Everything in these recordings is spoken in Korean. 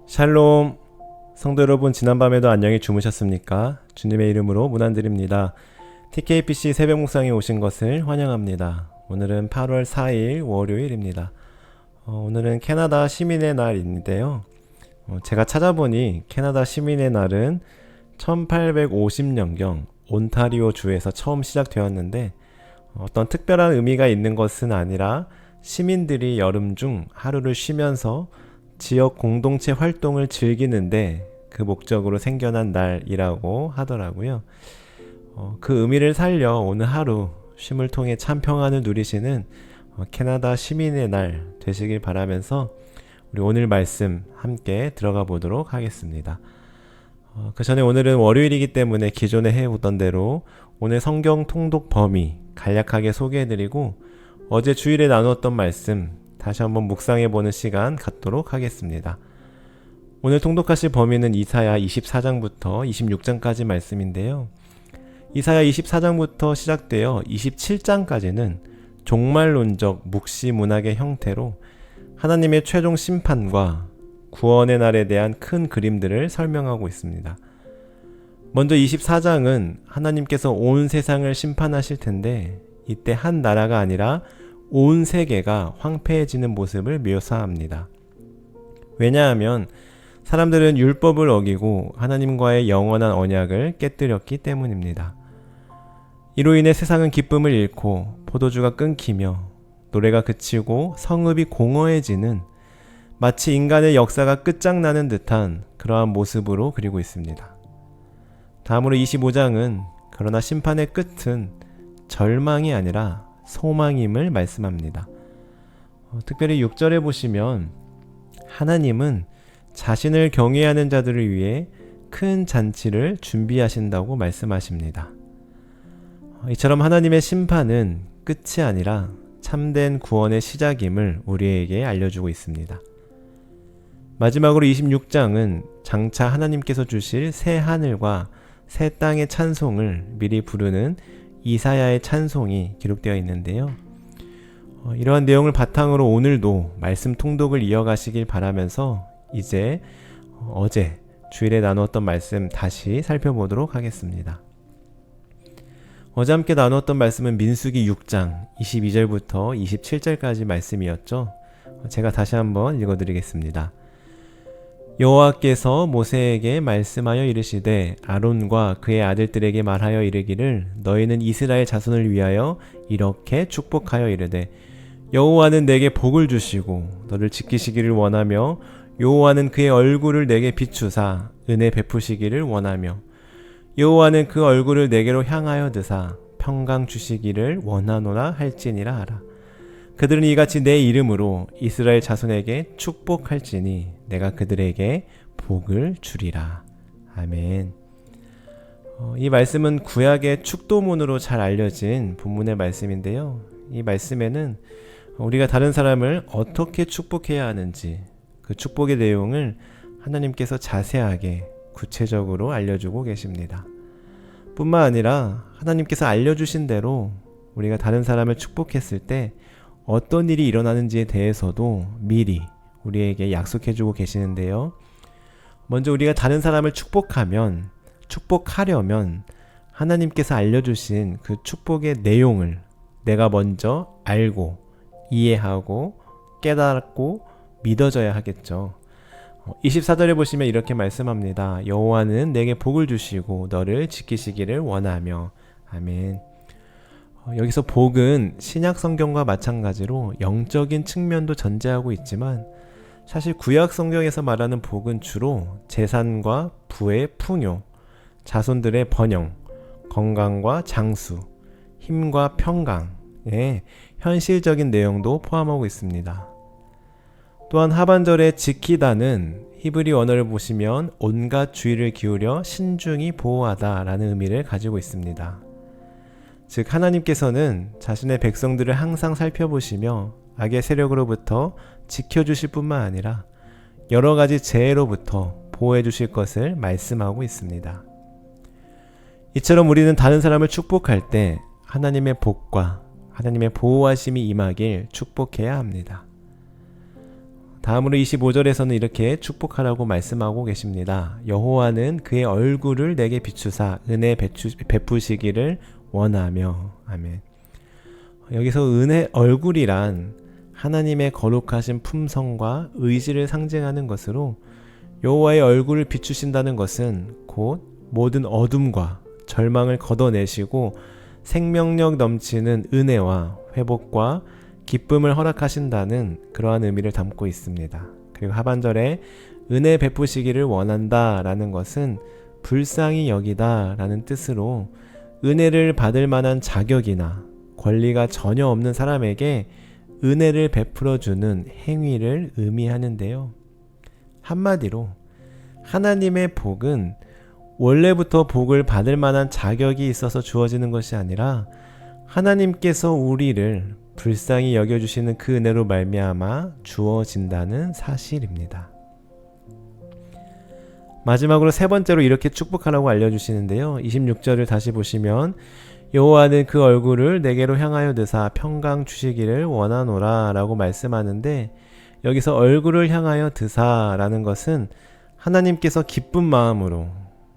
샬롬. 성도 여러분, 지난밤에도 안녕히 주무셨습니까? 주님의 이름으로 문안드립니다. TKPC 새벽 묵상에 오신 것을 환영합니다. 오늘은 8월 4일 월요일입니다. 오늘은 캐나다 시민의 날인데요. 제가 찾아보니 캐나다 시민의 날은 1850년경 온타리오 주에서 처음 시작되었는데 어떤 특별한 의미가 있는 것은 아니라 시민들이 여름 중 하루를 쉬면서 지역 공동체 활동을 즐기는데 그 목적으로 생겨난 날이라고 하더라고요. 그 의미를 살려 오늘 하루 쉼을 통해 참 평안을 누리시는 캐나다 시민의 날 되시길 바라면서 우리 오늘 말씀 함께 들어가 보도록 하겠습니다. 그 전에 오늘은 월요일이기 때문에 기존에 해오던 대로 오늘 성경 통독 범위 간략하게 소개해드리고 어제 주일에 나누었던 말씀 다시 한번 묵상해보는 시간 갖도록 하겠습니다. 오늘 통독하실 범위는 이사야 24장부터 26장까지 말씀인데요. 이사야 24장부터 시작되어 27장까지는 종말론적 묵시문학의 형태로 하나님의 최종 심판과 구원의 날에 대한 큰 그림들을 설명하고 있습니다. 먼저 24장은 하나님께서 온 세상을 심판하실 텐데 이때 한 나라가 아니라 온 세계가 황폐해지는 모습을 묘사합니다. 왜냐하면 사람들은 율법을 어기고 하나님과의 영원한 언약을 깨뜨렸기 때문입니다. 이로 인해 세상은 기쁨을 잃고 포도주가 끊기며 노래가 그치고 성읍이 공허해지는 마치 인간의 역사가 끝장나는 듯한 그러한 모습으로 그리고 있습니다. 다음으로 25장은 그러나 심판의 끝은 절망이 아니라 소망임을 말씀합니다. 특별히 6절에 보시면 하나님은 자신을 경외하는 자들을 위해 큰 잔치를 준비하신다고 말씀하십니다. 이처럼 하나님의 심판은 끝이 아니라 참된 구원의 시작임을 우리에게 알려주고 있습니다. 마지막으로 26장은 장차 하나님께서 주실 새 하늘과 새 땅의 찬송을 미리 부르는 이사야의 찬송이 기록되어 있는데요. 이러한 내용을 바탕으로 오늘도 말씀 통독을 이어가시길 바라면서 이제 어제 주일에 나누었던 말씀 다시 살펴보도록 하겠습니다. 어제 함께 나누었던 말씀은 민수기 6장 22절부터 27절까지 말씀이었죠. 제가 다시 한번 읽어드리겠습니다. 여호와께서 모세에게 말씀하여 이르시되 아론과 그의 아들들에게 말하여 이르기를 너희는 이스라엘 자손을 위하여 이렇게 축복하여 이르되 여호와는 내게 복을 주시고 너를 지키시기를 원하며 여호와는 그의 얼굴을 내게 비추사 은혜 베푸시기를 원하며 여호와는 그 얼굴을 내게로 향하여 드사 평강 주시기를 원하노라 할지니라 하라. 그들은 이같이 내 이름으로 이스라엘 자손에게 축복할지니 내가 그들에게 복을 주리라. 아멘. 이 말씀은 구약의 축도문으로 잘 알려진 본문의 말씀인데요. 이 말씀에는 우리가 다른 사람을 어떻게 축복해야 하는지 그 축복의 내용을 하나님께서 자세하게 구체적으로 알려주고 계십니다. 뿐만 아니라 하나님께서 알려주신 대로 우리가 다른 사람을 축복했을 때 어떤 일이 일어나는지에 대해서도 미리 우리에게 약속해주고 계시는데요. 먼저 우리가 다른 사람을 축복하려면 하나님께서 알려주신 그 축복의 내용을 내가 먼저 알고 이해하고 깨닫고 믿어져야 하겠죠. 24절에 보시면 이렇게 말씀합니다. 여호와는 내게 복을 주시고 너를 지키시기를 원하며. 아멘. 여기서 복은 신약 성경과 마찬가지로 영적인 측면도 전제하고 있지만 사실 구약 성경에서 말하는 복은 주로 재산과 부의 풍요, 자손들의 번영, 건강과 장수, 힘과 평강의 현실적인 내용도 포함하고 있습니다. 또한 하반절에 지키다는 히브리 언어를 보시면 온갖 주의를 기울여 신중히 보호하다 라는 의미를 가지고 있습니다. 즉 하나님께서는 자신의 백성들을 항상 살펴보시며 악의 세력으로부터 지켜주실 뿐만 아니라 여러 가지 재해로부터 보호해 주실 것을 말씀하고 있습니다. 이처럼 우리는 다른 사람을 축복할 때 하나님의 복과 하나님의 보호하심이 임하길 축복해야 합니다. 다음으로 25절에서는 이렇게 축복하라고 말씀하고 계십니다. 여호와는 그의 얼굴을 내게 비추사 은혜 베푸시기를 원하며. 아멘. 여기서 은혜 얼굴이란 하나님의 거룩하신 품성과 의지를 상징하는 것으로 여호와의 얼굴을 비추신다는 것은 곧 모든 어둠과 절망을 걷어내시고 생명력 넘치는 은혜와 회복과 기쁨을 허락하신다는 그러한 의미를 담고 있습니다. 그리고 하반절에 은혜 베푸시기를 원한다 라는 것은 불쌍히 여기다 라는 뜻으로 은혜를 받을 만한 자격이나 권리가 전혀 없는 사람에게 은혜를 베풀어주는 행위를 의미하는데요. 한마디로 하나님의 복은 원래부터 복을 받을 만한 자격이 있어서 주어지는 것이 아니라 하나님께서 우리를 불쌍히 여겨주시는 그 은혜로 말미암아 주어진다는 사실입니다. 마지막으로 세 번째로 이렇게 축복하라고 알려주시는데요. 26절을 다시 보시면 여호와는 그 얼굴을 내게로 향하여 드사 평강 주시기를 원하노라 라고 말씀하는데, 여기서 얼굴을 향하여 드사 라는 것은 하나님께서 기쁜 마음으로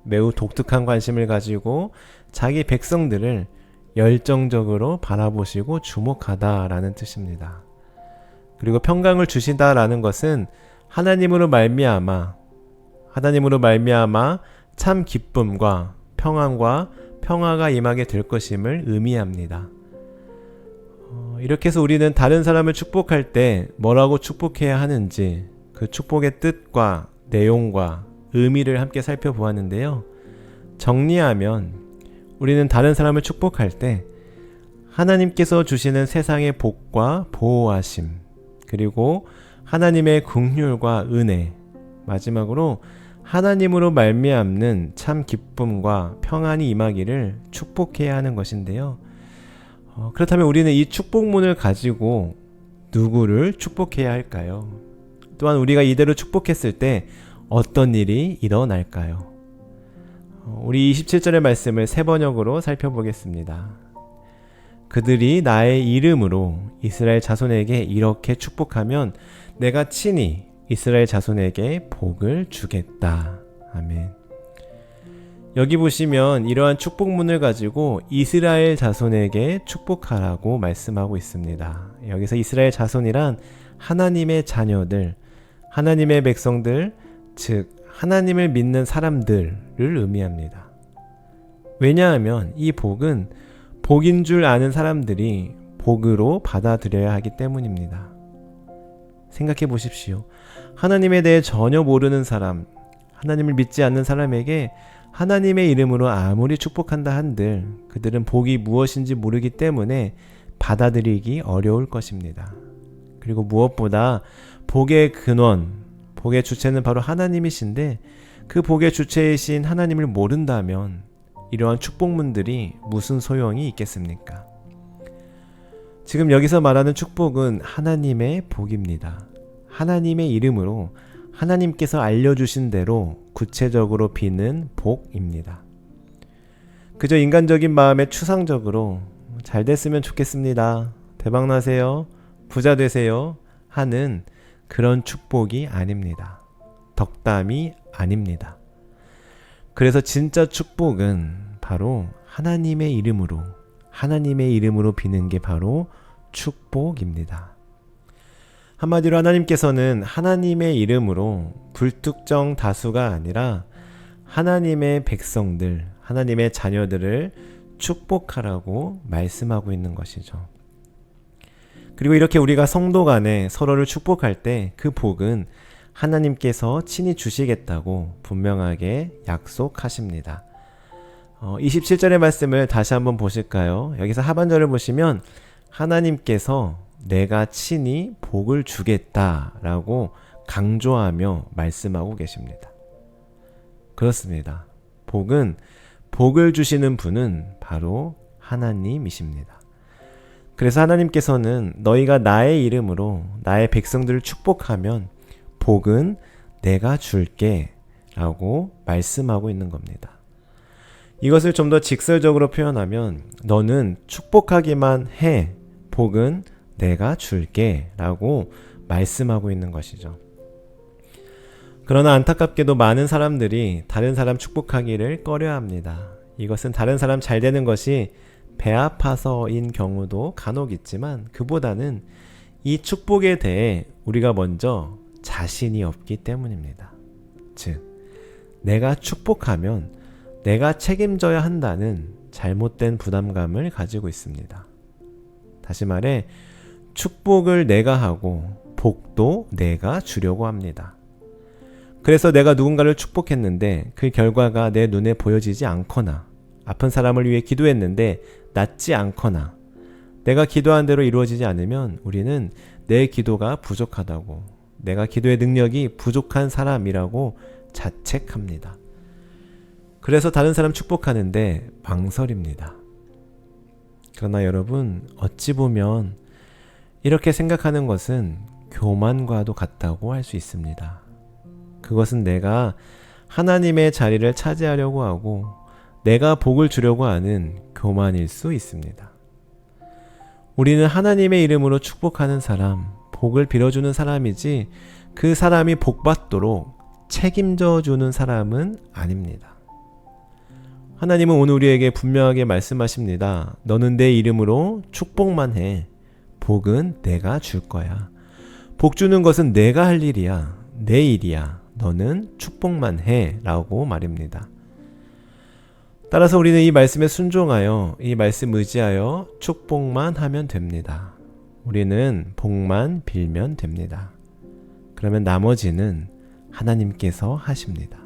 매우 독특한 관심을 가지고 자기 백성들을 열정적으로 바라보시고 주목하다라는 뜻입니다. 그리고 평강을 주신다라는 것은 하나님으로 말미암아 참 기쁨과 평안과 평화가 임하게 될 것임을 의미합니다. 이렇게 해서 우리는 다른 사람을 축복할 때 뭐라고 축복해야 하는지 그 축복의 뜻과 내용과 의미를 함께 살펴보았는데요. 정리하면 우리는 다른 사람을 축복할 때 하나님께서 주시는 세상의 복과 보호하심, 그리고 하나님의 긍휼과 은혜, 마지막으로 하나님으로 말미암는 참 기쁨과 평안이 임하기를 축복해야 하는 것인데요. 그렇다면 우리는 이 축복문을 가지고 누구를 축복해야 할까요? 또한 우리가 이대로 축복했을 때 어떤 일이 일어날까요? 우리 27절의 말씀을 세 번역으로 살펴보겠습니다. 그들이 나의 이름으로 이스라엘 자손에게 이렇게 축복하면 내가 친히 이스라엘 자손에게 복을 주겠다. 아멘. 여기 보시면 이러한 축복문을 가지고 이스라엘 자손에게 축복하라고 말씀하고 있습니다. 여기서 이스라엘 자손이란 하나님의 자녀들, 하나님의 백성들, 즉 하나님을 믿는 사람들을 의미합니다. 왜냐하면 이 복은 복인 줄 아는 사람들이 복으로 받아들여야 하기 때문입니다. 생각해 보십시오. 하나님에 대해 전혀 모르는 사람, 하나님을 믿지 않는 사람에게 하나님의 이름으로 아무리 축복한다 한들 그들은 복이 무엇인지 모르기 때문에 받아들이기 어려울 것입니다. 그리고 무엇보다 복의 근원, 복의 주체는 바로 하나님이신데 그 복의 주체이신 하나님을 모른다면 이러한 축복문들이 무슨 소용이 있겠습니까? 지금 여기서 말하는 축복은 하나님의 복입니다. 하나님의 이름으로 하나님께서 알려주신 대로 구체적으로 비는 복입니다. 그저 인간적인 마음에 추상적으로 잘 됐으면 좋겠습니다, 대박나세요, 부자 되세요 하는 그런 축복이 아닙니다. 덕담이 아닙니다. 그래서 진짜 축복은 바로 하나님의 이름으로 비는 게 바로 축복입니다. 한마디로 하나님께서는 하나님의 이름으로 불특정 다수가 아니라 하나님의 백성들, 하나님의 자녀들을 축복하라고 말씀하고 있는 것이죠. 그리고 이렇게 우리가 성도 간에 서로를 축복할 때 그 복은 하나님께서 친히 주시겠다고 분명하게 약속하십니다. 27절의 말씀을 다시 한번 보실까요? 여기서 하반절을 보시면 하나님께서 내가 친히 복을 주겠다라고 강조하며 말씀하고 계십니다. 그렇습니다. 복을 주시는 분은 바로 하나님이십니다. 그래서 하나님께서는 너희가 나의 이름으로 나의 백성들을 축복하면 복은 내가 줄게 라고 말씀하고 있는 겁니다. 이것을 좀 더 직설적으로 표현하면 너는 축복하기만 해, 복은 내가 줄게 라고 말씀하고 있는 것이죠. 그러나 안타깝게도 많은 사람들이 다른 사람 축복하기를 꺼려합니다. 이것은 다른 사람 잘 되는 것이 배 아파서인 경우도 간혹 있지만 그보다는 이 축복에 대해 우리가 먼저 자신이 없기 때문입니다. 즉, 내가 축복하면 내가 책임져야 한다는 잘못된 부담감을 가지고 있습니다. 다시 말해, 축복을 내가 하고 복도 내가 주려고 합니다. 그래서 내가 누군가를 축복했는데 그 결과가 내 눈에 보여지지 않거나 아픈 사람을 위해 기도했는데 낫지 않거나 내가 기도한 대로 이루어지지 않으면 우리는 내 기도가 부족하다고, 내가 기도의 능력이 부족한 사람이라고 자책합니다. 그래서 다른 사람 축복하는데 망설입니다. 그러나 여러분, 어찌 보면 이렇게 생각하는 것은 교만과도 같다고 할 수 있습니다. 그것은 내가 하나님의 자리를 차지하려고 하고 내가 복을 주려고 하는 교만일 수 있습니다. 우리는 하나님의 이름으로 축복하는 사람, 복을 빌어주는 사람이지 그 사람이 복받도록 책임져 주는 사람은 아닙니다. 하나님은 오늘 우리에게 분명하게 말씀하십니다. 너는 내 이름으로 축복만 해. 복은 내가 줄 거야. 복 주는 것은 내가 할 일이야. 내 일이야. 너는 축복만 해. 라고 말입니다. 따라서 우리는 이 말씀에 순종하여, 이 말씀 의지하여 축복만 하면 됩니다. 우리는 복만 빌면 됩니다. 그러면 나머지는 하나님께서 하십니다.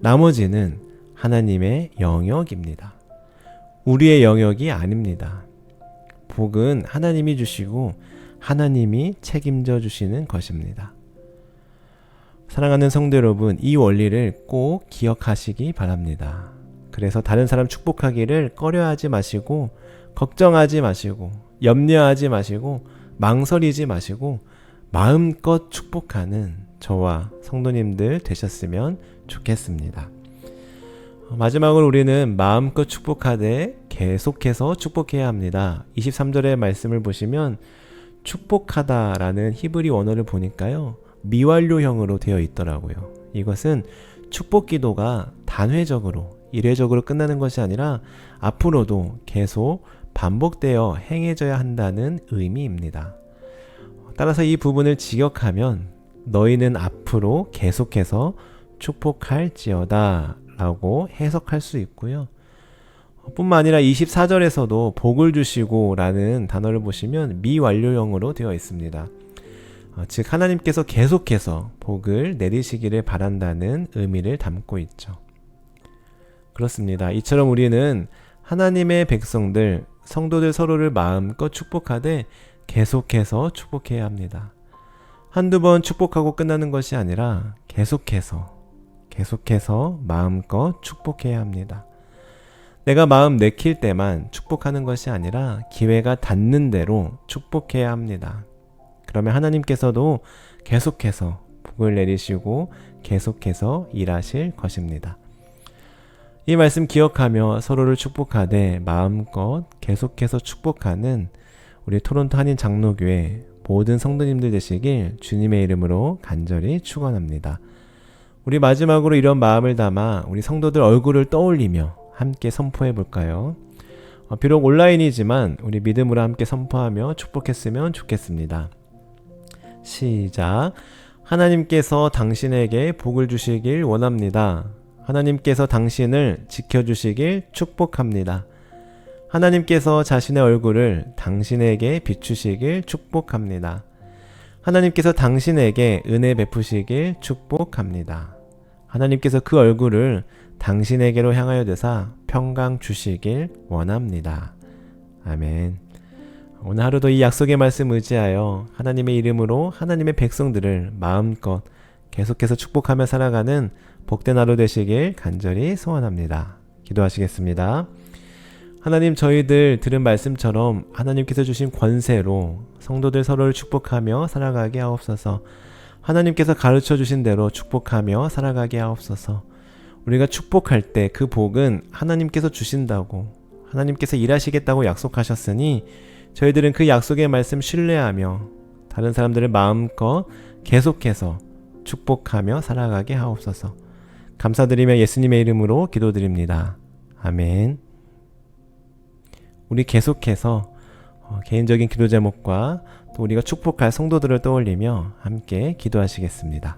나머지는 하나님의 영역입니다. 우리의 영역이 아닙니다. 복은 하나님이 주시고 하나님이 책임져 주시는 것입니다. 사랑하는 성도 여러분, 이 원리를 꼭 기억하시기 바랍니다. 그래서 다른 사람 축복하기를 꺼려하지 마시고, 걱정하지 마시고, 염려하지 마시고, 망설이지 마시고 마음껏 축복하는 저와 성도님들 되셨으면 좋겠습니다. 마지막으로 우리는 마음껏 축복하되 계속해서 축복해야 합니다. 23절의 말씀을 보시면 축복하다라는 히브리 원어를 보니까요, 미완료형으로 되어 있더라고요. 이것은 축복 기도가 단회적으로, 일회적으로 끝나는 것이 아니라 앞으로도 계속 반복되어 행해져야 한다는 의미입니다. 따라서 이 부분을 직역하면 너희는 앞으로 계속해서 축복할지어다 라고 해석할 수 있고요. 뿐만 아니라 24절에서도 복을 주시고 라는 단어를 보시면 미완료형으로 되어 있습니다. 즉 하나님께서 계속해서 복을 내리시기를 바란다는 의미를 담고 있죠. 그렇습니다. 이처럼 우리는 하나님의 백성들, 성도들 서로를 마음껏 축복하되 계속해서 축복해야 합니다. 한두 번 축복하고 끝나는 것이 아니라 계속해서 마음껏 축복해야 합니다. 내가 마음 내킬 때만 축복하는 것이 아니라 기회가 닿는 대로 축복해야 합니다. 그러면 하나님께서도 계속해서 복을 내리시고 계속해서 일하실 것입니다. 이 말씀 기억하며 서로를 축복하되 마음껏 계속해서 축복하는 우리 토론토 한인 장로교회 모든 성도님들 되시길 주님의 이름으로 간절히 축원합니다. 우리 마지막으로 이런 마음을 담아 우리 성도들 얼굴을 떠올리며 함께 선포해 볼까요? 비록 온라인이지만 우리 믿음으로 함께 선포하며 축복했으면 좋겠습니다. 시작. 하나님께서 당신에게 복을 주시길 원합니다. 하나님께서 당신을 지켜주시길 축복합니다. 하나님께서 자신의 얼굴을 당신에게 비추시길 축복합니다. 하나님께서 당신에게 은혜 베푸시길 축복합니다. 하나님께서 그 얼굴을 당신에게로 향하여 되사 평강 주시길 원합니다. 아멘. 오늘 하루도 이 약속의 말씀 의지하여 하나님의 이름으로 하나님의 백성들을 마음껏 계속해서 축복하며 살아가는 복된 하루 되시길 간절히 소원합니다. 기도하시겠습니다. 하나님, 저희들 들은 말씀처럼 하나님께서 주신 권세로 성도들 서로를 축복하며 살아가게 하옵소서. 하나님께서 가르쳐 주신 대로 축복하며 살아가게 하옵소서. 우리가 축복할 때 그 복은 하나님께서 주신다고, 하나님께서 일하시겠다고 약속하셨으니 저희들은 그 약속의 말씀 신뢰하며 다른 사람들을 마음껏 계속해서 축복하며 살아가게 하옵소서. 감사드리며 예수님의 이름으로 기도드립니다. 아멘. 우리 계속해서 개인적인 기도 제목과 또 우리가 축복할 성도들을 떠올리며 함께 기도하시겠습니다.